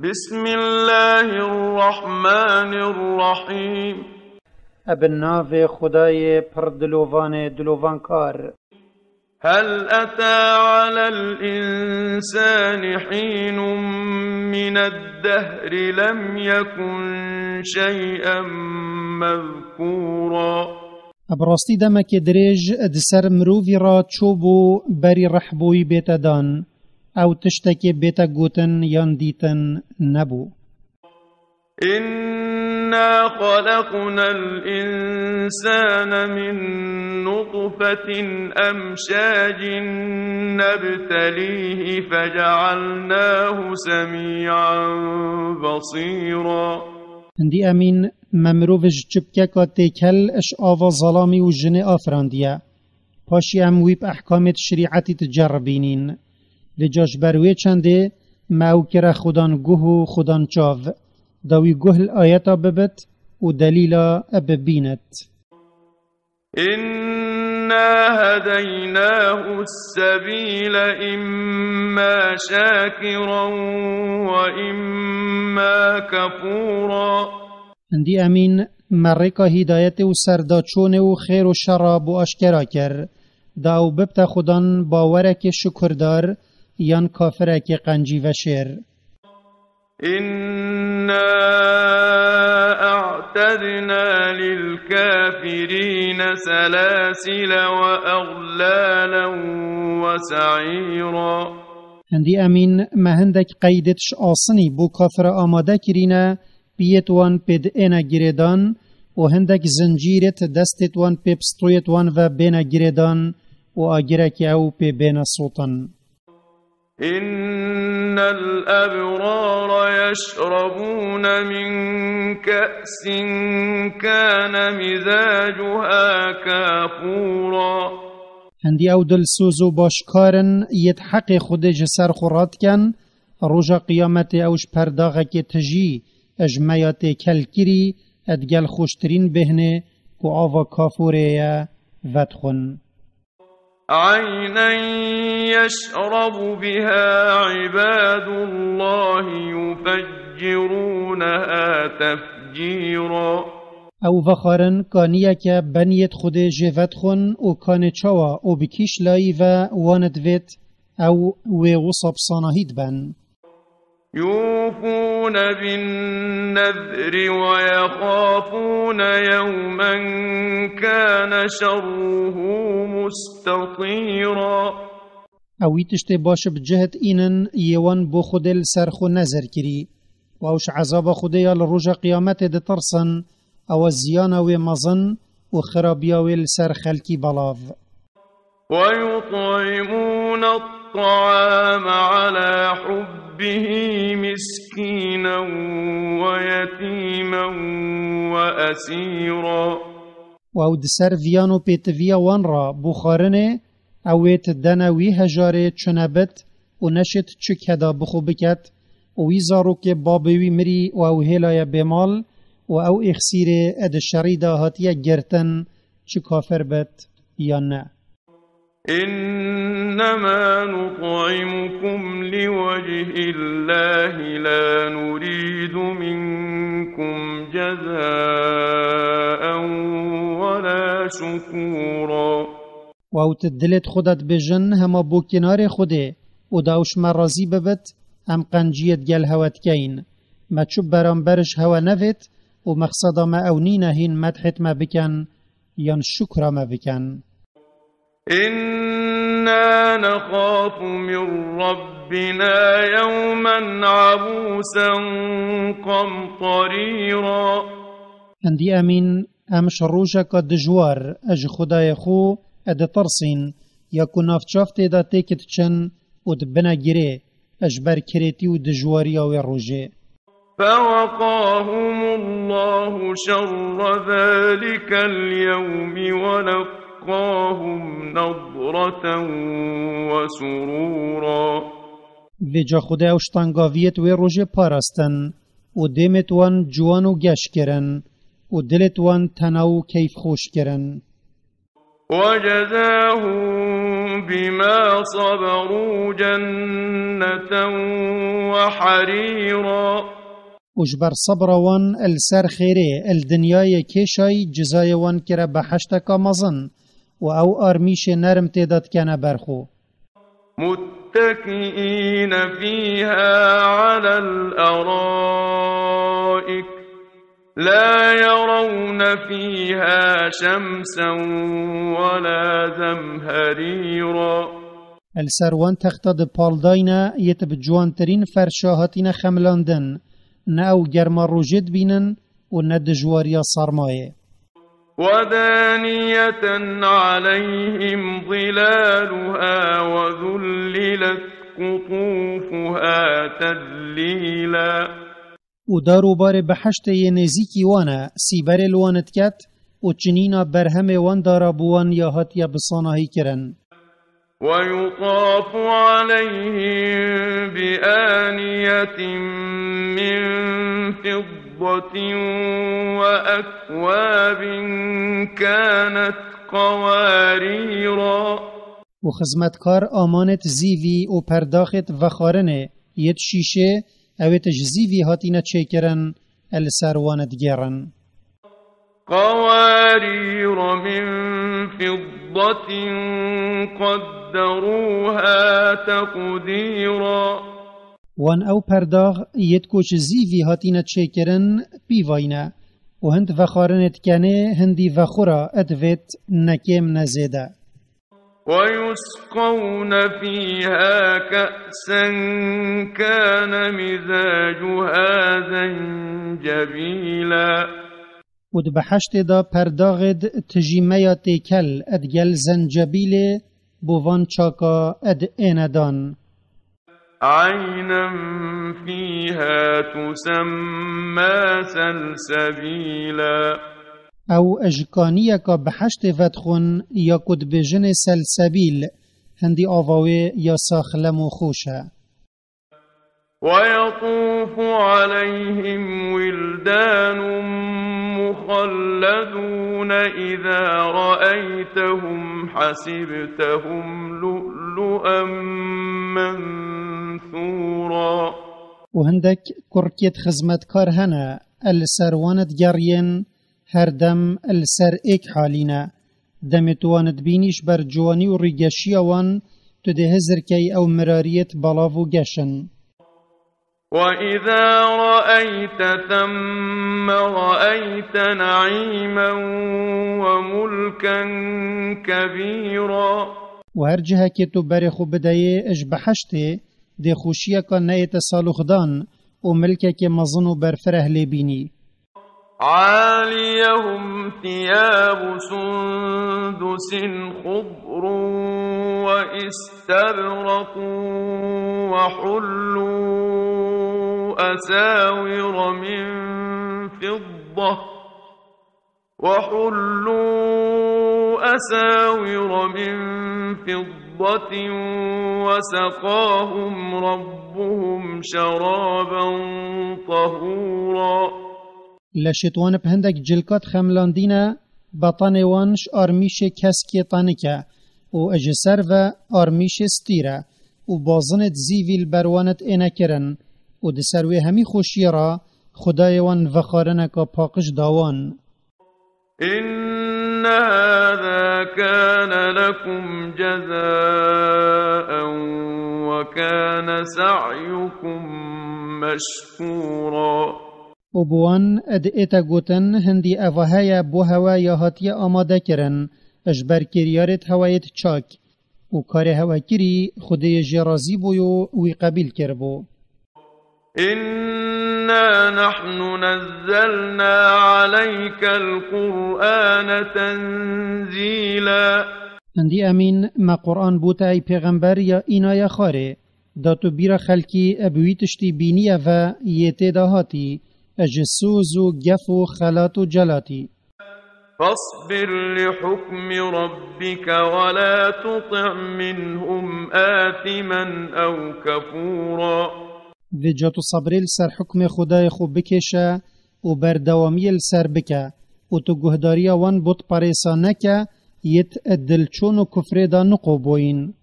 بسم الله الرحمن الرحيم. ابن خدای پردلوان دلوانکار. هل أتى على الإنسان حين من الدهر لم يكن شيئا مذكورا. ابراستی دمک دریج ادسر مرووی را چوبو بری رحبوی بیتدان او تشتکی بیتا گوتن یان دیتن نبو. إنا خلقنا الإنسان من نطفة أمشاج نبتليه فجعلناه سميعا بصيرا. هندی امین ممرووش چبککا تیکل اش آوا ظلامی و جن آفراندیا پاشی امویب احکامت شریعتی تجربینین لجاش بروی چنده معوکر خودان گوه و خودان چاو داوی گوهل آیتا ببت و دلیلا ببینت. إنا هديناه السبيل إما شاكرا وإما كفورا. هندی امین مرکا هدایت و سرداچون و خیر و شراب و اشکرا کر داو ببت خودان باورک شکردار یان کافرک قنجی و شیر. إنا أعتدنا للكافرين سلاسل وأغلالا وسعيرا. هندی امین مهندک قیدتش آسنی بو کافر آماده کرینه بیتوان پید اینا گریدان و هندک زنجیرت دستت وان پی بستویت وان و بینا گریدان و آگرک او پی بینا سوطن. إن الأبرار يشربون من كأس كان مزاجها كافورا. هندی او دل سوزو باشکارن یت حق خود جسر خورات کن روژا قیامت اوش پرداغه که تجی اجمعیات کلکری ادگل خوشترین بهنه که آوا کافوره ودخن. عينا يشرب بها عباد الله يفجرونها تفجيرا. او وخارن کانیه که بنیت خود جوت خون او کان چوا او بکیش لایی و واند ویت او وصب صانهید بن. يوفون بالنذر ويخافون يوما كان شره مستطيرا. اوی تشت باش بجهت اینن یوان بو خودل سرخو نظر کری و اوش عذاب خودیال روژ قیامت ده ترسن او زیان و مزن و خرابیاویل سر خلکی بلاو. ويطعمون الطعام على حبه مسكينا ويتيما وأسيرا. و او دسر ویانو پیتویا وان را بخارنه اویت دنوی هجاره چنبت و نشت چک هدا بخو بکت و ویزارو که بابوی مری و او هلای بمال و او اخسیر اد شریده هاتیه گرتن چه کافر بت یا نه. إنما نطعمكم لوجه الله لا نريد منكم جزاء ولا شكورا. و او تدلت خودت بجن هما بو کنار خوده و داوش مرازی ببت هم قنجیت گل هوت کین ما چوب برانبرش هوا نوید و مقصدا ما او نینهین مدحت ما بکن یان شکر ما بکن. إنا نخاف من ربنا يوما عبوسا قمطريرا. هندی امین امش روژا که دجوار اج خدای خو اد ترسین یا کناف چافت دا تکت چن و دبنا گره اج بر کریتی و دجواری و روژه. فوقاهم الله شر ذلك اليوم ولقاهم نضرة وسرورا. ویجا خدا اوشتانگاویت و روژه پارستن و دیمت وان جوان و گش کرن و دلت وان تناو کیف خوش کرن. وجزاهم بما صبروا جنة وحريرا. وجبر صبر وان السر خيري الدنياي كيشاي جزاي وان كرا بحشتك مزن او ارميش نرم تداد كان برخو. متكئين فيها على الأرائك لا يرون فيها شمسا ولا زمهريرا. السروان تختد بالداينا يتبجوان ترين فرشاهاتين خملاندن ناو جرما روجد بينن وند جواريا صارمايه. ودانية عليهم ظلالها وذللت قطوفها تذليلا. ودارو بار بحشت ينزيكي وانا سيبر الوانت كات وچنينا برهم وان دارابوان ياهاتيا بصاناهي كرن. ويطاف عليهم بآنية من فضة وأكواب كانت قواريرا. وخزمتكار آمانت زيوي و پرداخت وخارنه يد شيشه اوتش زيوي هاتينا چيكرن السروانت گرن. قوارير من فضة قدروها تقديرا. وان او پرداغ يدكوش زيوي هاتينا چيكرن بيواينا وهند وخارنت كانه هندي وخورا ادوت نكيم نزيدا. ويسقون فيها كأسا كان مزاجها زنجبيلا. ود بحشت دا پرداغد تجيميا تيكل ادگل زنجبيل بوان چاكا اد اندان. عينا فيها تسمى سلسبيلا. او اجکانیه که بحشت ودخون یا کد بجن سلسبیل هندی آواوی یا ساخلم و خوشه. ويطوف عليهم ولدان مخلدون إذا رأيتهم حسبتهم لؤلؤا منثورا. وهندك كركيت خزمتكار هنا السروانت جرين هر دم السر ایک حالینا دمتواند بینیش بر جوانی و ریگشی وان تو ده هزر کی او مراریت بلاو گشن. وإذا رأيت ثم رأيت نعيما وملكا كبيرا. و هر جهه که تو برخو بدایه اش بحشته ده خوشیه که نیت سالخدان و ملکه که مزن و برفره لبینی. عاليهم ثياب سندس خضر واستبرق وحلوا أساور من فضة وسقاهم ربهم شرابا طهورا. لشتوان بهندك جلكات خملاندينا بطان وانش آرميش كسكي طانكا و اجسر و آرميش ستيرا و بازنت زيوي البروانت انكرن و دسروي همي خوشيرا خداي وان وخارنكا پاقش داوان. إن هذا كان لكم جزاء وكان سعيكم مشكورا. و بوان اد ایتا گوتن هندی اوهایا بو هوایا هاتیا آماده کرن اجبر کریارت هوایت چاک و کار هوا کری خودی جرازی بویو وی قبیل کربو. إنا نحن نزلنا عليك القرآن تنزيلا. هندی امین ما قرآن بوتای پیغمبر یا اینا یا خاره داتو بیر خلکی ابویتشتی بینیه و یتی داهاتی اجسوز و گف و خلات و جلاتی. فاصبر لحكم ربك ولا تطع منهم آثما أو كفورا. و جاتو صبری لسر حکم خدای خوب بکشه و بردوامی لسر بکه و تو گهداری وان بود پریسا نکه يت الدلچون و كفر دا نقو بوين.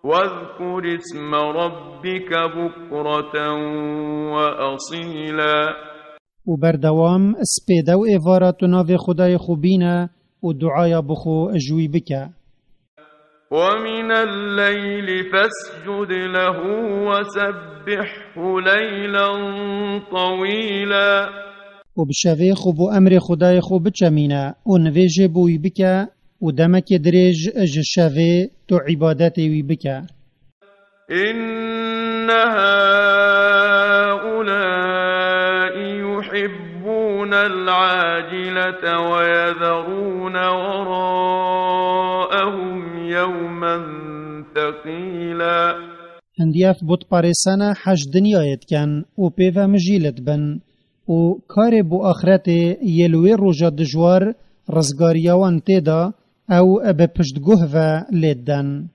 واذكر اسم ربك بكرة وأصيلا و بردوام سپیده و ایوارات ناو خدای خوبینه و دعای بخو اجوی بکه. ومن الليل فاسجد له وسبحه ليلا طويلا و بشوی خوب و امر خدای خوب بچمینه و نویج بوی بکه و دمک دریج اج شوی تو عبادت وی بکه. إن هؤلاء يحبون العاجلة ويذرون وراءهم يوما ثقيلا هندیف بود پارسانه حج دنیایت کن و پیوه مجیلت بن و کار بو آخرت یلوی روژا دجوار رزگاریوان تیدا او به پشتگوه و لیدن.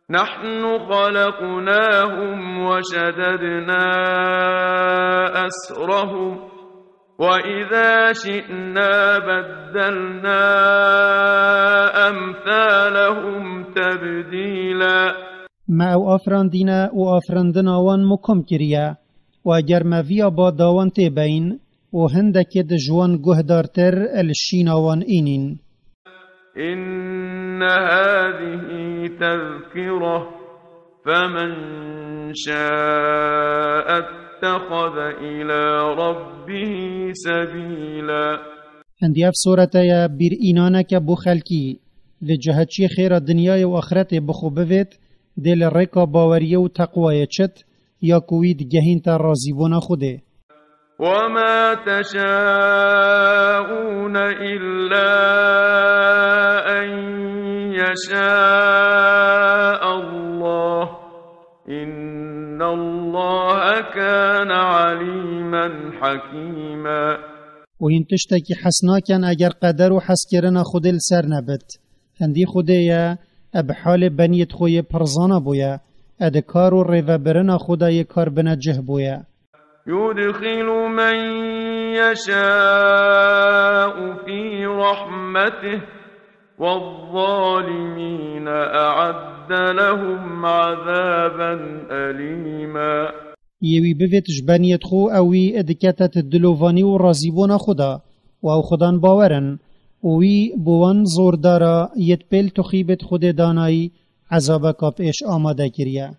نحن خلقناهم وشددنا أسرهم وإذا شئنا بدلنا أمثالهم تبديلا ما او آفراندینا و آفراندناوان مکم کریه و اگر مویا با داوان تی بین و هندک دجوان گهدارتر الشیناوان اینین. إن هذه تذكرة فمن شاء اتخذ إلى ربه سبيلا هندیف صورت یا بیر اینانک بو خلکی لجهتشی خیر دنیای و آخرت بخو بوید دل ریکا باوریه و تقوی چت یا کوید گهین تا رازیبونا خوده. وما تشاءون إلا أن يشاء الله إن الله كان عليما حكيما و این تشتکی حسناکن اگر قدر و حسکرنا خودل سر نبت. هندی خوده یا ابحال بنیت خوی پرزانا بویا ادکار و ریوبرنا خدای کار بنجه بویا. يدخل من يشاء في رحمته والظالمين أعد لهم عذابا أليما یوی بویت جبانیت خو اوی ادکتت دلووانی و رازیبونا خدا و او خدان باورن اوی بوان زوردارا یت پیل تخیبت خود دانایی عذاب کاپ اش آماده کریه.